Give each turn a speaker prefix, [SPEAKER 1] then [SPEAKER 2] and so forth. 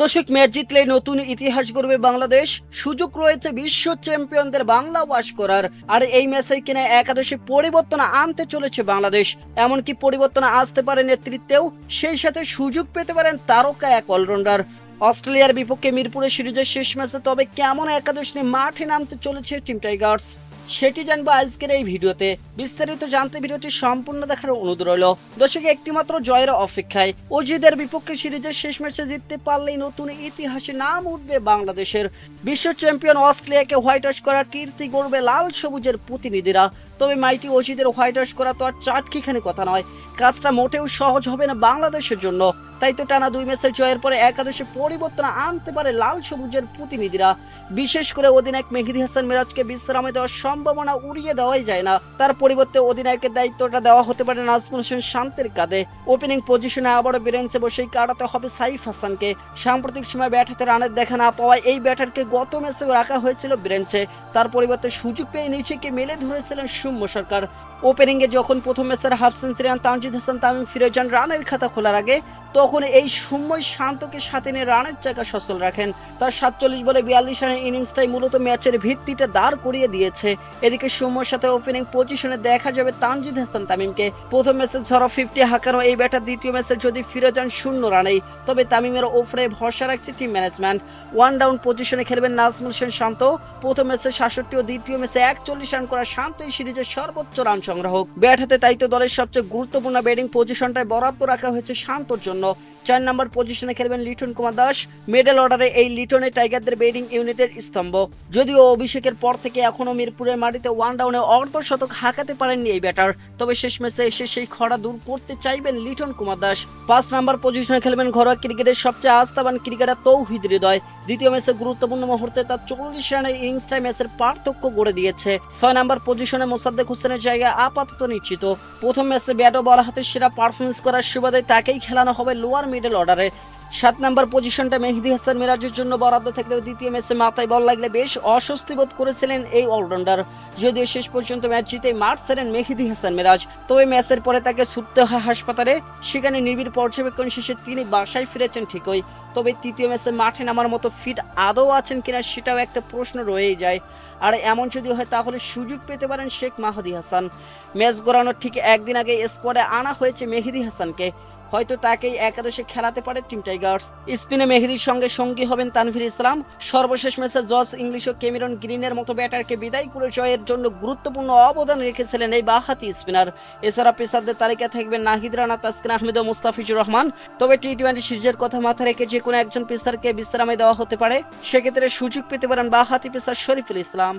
[SPEAKER 1] দর্শক, ম্যাচ জিতলেই নতুন ইতিহাস গড়বে বাংলাদেশ। সুযোগ রয়েছে বিশ্ব চ্যাম্পিয়নদের বাংলা ওয়াশ করার। আর এই ম্যাচে কিনা একাদশে পরিবর্তন আনতে চলেছে বাংলাদেশ। এমনকি পরিবর্তন আসতে পারে নেতৃত্বেও, সেই সাথে সুযোগ পেতে পারেন তারকা এক অলরাউন্ডার। অস্ট্রেলিয়ার বিপক্ষে মিরপুরে সিরিজের শেষ ম্যাচে তবে কেমন একাদশ নিয়ে মাঠে নামতে চলেছে টিম টাইগার্স, সেটি জানবো আজকের এই ভিডিওতে। বিস্তারিত জানতে ভিডিওটি সম্পূর্ণ দেখার অনুরোধ রইল। দর্শক, একটিমাত্র জয়ের অপেক্ষায়। অজিদের বিপক্ষে সিরিজের শেষ ম্যাচে জিততে পারলেই নতুন ইতিহাসে নাম উঠবে বাংলাদেশের। বিশ্ব চ্যাম্পিয়ন অস্ট্রেলিয়াকে হোয়াইট ওয়াশ করার কীর্তি গড়বে লাল সবুজের প্রতিনিধিরা। তবে মাইটি অজিদের হোয়াইট ওয়াশ করা তো আর চাটকিখানি কথা নয়। কাজটা মোটেও সহজ হবে না বাংলাদেশের জন্য। তাই তো টানা 2 ম্যাচের জয়ের পরে একাদশে পরিবর্তন আনতে পারে লাল সবুজের প্রতিনিধিরা। বিশেষ করে অধিনায়ক মেহেদী হাসান মিরাজকে বিশ্রামে দেওয়ার সম্ভাবনা উড়িয়ে দেওয়াই যায় না। তার পরিবর্তে অধিনায়কের দায়িত্বটা দেওয়া হতে পারে নাজমুল হোসেন শান্তের কাঁধে। ওপেনিং পজিশনে আবারও বেঞ্চে বসেই কাটাতে হবে সাইফ হাসানকে। সাম্প্রতিক সময় ব্যাট হাতে রানের দেখা না পাওয়ায় এই ব্যাটারকে গত ম্যাচেও রাখা হয়েছিল বেঞ্চে। তার পরিবর্তে সুযোগ পেয়ে নিচেকে মেলে ধরেছিলেন সৌম্য সরকার। ওপেনিং এ যখন প্রথম ম্যাচের হাফ সেঞ্চুরিয়ান তানজিদ হাসান তামিম ফিরে যান রানের খাতা খোলার আগে, তখন এই সৌম্যই শান্তকে সাথে নিয়ে রানের চাকা সচল রাখেন। তার 47 বলে 42 রানের ইনিংসটাই মূলত ম্যাচের ভিত্তিটা দাঁড় করিয়ে দিয়েছে। এদিকে সৌম্যর সাথে ওপেনিং পজিশনে দেখা যাবে তানজিদ হাসান তামিমকে। প্রথম ম্যাচে ঝড়ো 50 হাঁকানো এই ব্যাটার দ্বিতীয় ম্যাচে যদি ফিরে যান 0 রানেই, তবে তামিমের ওপরে ভরসা রাখছে টিম ম্যানেজমেন্ট। ওয়ান ডাউন পজিশনে খেলবেন নাজমুল হোসেন শান্ত। প্রথম ম্যাচে 66 ও দ্বিতীয় ম্যাচে 41 রান করা শান্ত এই সিরিজের সর্বোচ্চ রান সংগ্রাহক। ব্যাট হাতে তাই তো দলের সবচেয়ে গুরুত্বপূর্ণ ব্যাটিং পজিশনটায় বরাদ্দ রাখা হয়েছে শান্তর জন্য। 4 নম্বর পজিশনে খেলবেন লিটন কুমার দাস। মিডল অর্ডারে এই লিটনে টাইগারদের ব্যাটিং ইউনিটের স্তম্ভ। যদিও অভিষেকের পর থেকে এখনো মিরপুরের মাটিতে ওয়ান ডাউনে অর্ধশতক হাঁকাতে পারেননি এই ব্যাটার, তবে শেষ ম্যাচে এসে সেই খরা দূর করতে চাইবেন লিটন কুমার দাস। 5 নম্বর পজিশনে খেলবেন ঘরোয়া ক্রিকেটের সবচেয়ে আস্থাবান ক্রিকেটার তৌহিদ হৃদয়। দ্বিতীয় ম্যাচে গুরুত্বপূর্ণ মুহূর্তে তার 40 রানের ইনিংসটাই ম্যাচের পার্থক্য গড়ে দিয়েছে। 6 নম্বর পজিশনে মোসাদ্দেক হোসেনের জায়গা আপাতত নিশ্চিত। প্রথম ম্যাচে ব্যাট ও বল হাতে সেরা পারফরমেন্স করার সুবাদে তাকেই খেলানো হবে লোয়ার মিডল অর্ডারে। 7 নম্বর পজিশনটা মেহেদী হাসান মিরাজের জন্য বরাদ্দ থাকলেও দ্বিতীয় ম্যাচে মাথায় বল লাগলে বেশ অস্বস্তি বোধ করেছিলেন এই অলরাউন্ডার। যদিও শেষ পর্যন্ত ম্যাচ জিতে মাঠ ছাড়েন মেহেদী হাসান মিরাজ, তবে ম্যাচের পরে তাকে ছুটতে হয় হাসপাতালে। সেখানে নিবিড় পর্যবেক্ষণ শেষে তিনি বাসায় ফিরেছেন ঠিকই, তবে তৃতীয় ম্যাচে মাঠে নামার মতো ফিট আদৌ আছেন কিনা সেটাও একটা প্রশ্ন রয়েই যায়। আর এমন যদি হয় তাহলে সুযোগ পেতে পারেন শেখ মাহাদী হাসান। ম্যাচ গড়ানোর ঠিক একদিন আগে স্কোয়াডে আনা হয়েছে মেহেদী হাসানকে। হয়তো তাকেই একাদশে খেলাতে পারে টিম টাইগার্স। স্পিনে মেহেদীর সঙ্গে সঙ্গী হবেন তানভীর ইসলাম। সর্বশেষ ম্যাচে জস ইংলিশ ও ক্যামেরন গ্রিনের মতো ব্যাটারকে বিদায় করে জয়ের জন্য গুরুত্বপূর্ণ অবদান রেখেছিলেন এই বাঁহাতি স্পিনার। এছাড়া পেসারদের তালিকা থাকবেন নাহিদ রানা, তাসকিন আহমেদ ও মুস্তাফিজুর রহমান। তবে টি-20 সিরিজের কথা মাথায় রেখে যে কোনো একজন পেসারকে বিশ্রামে দেওয়া হতে পারে। সেক্ষেত্রে সুযোগ পেতে পারেন বাঁহাতি পেসার শরীফুল ইসলাম।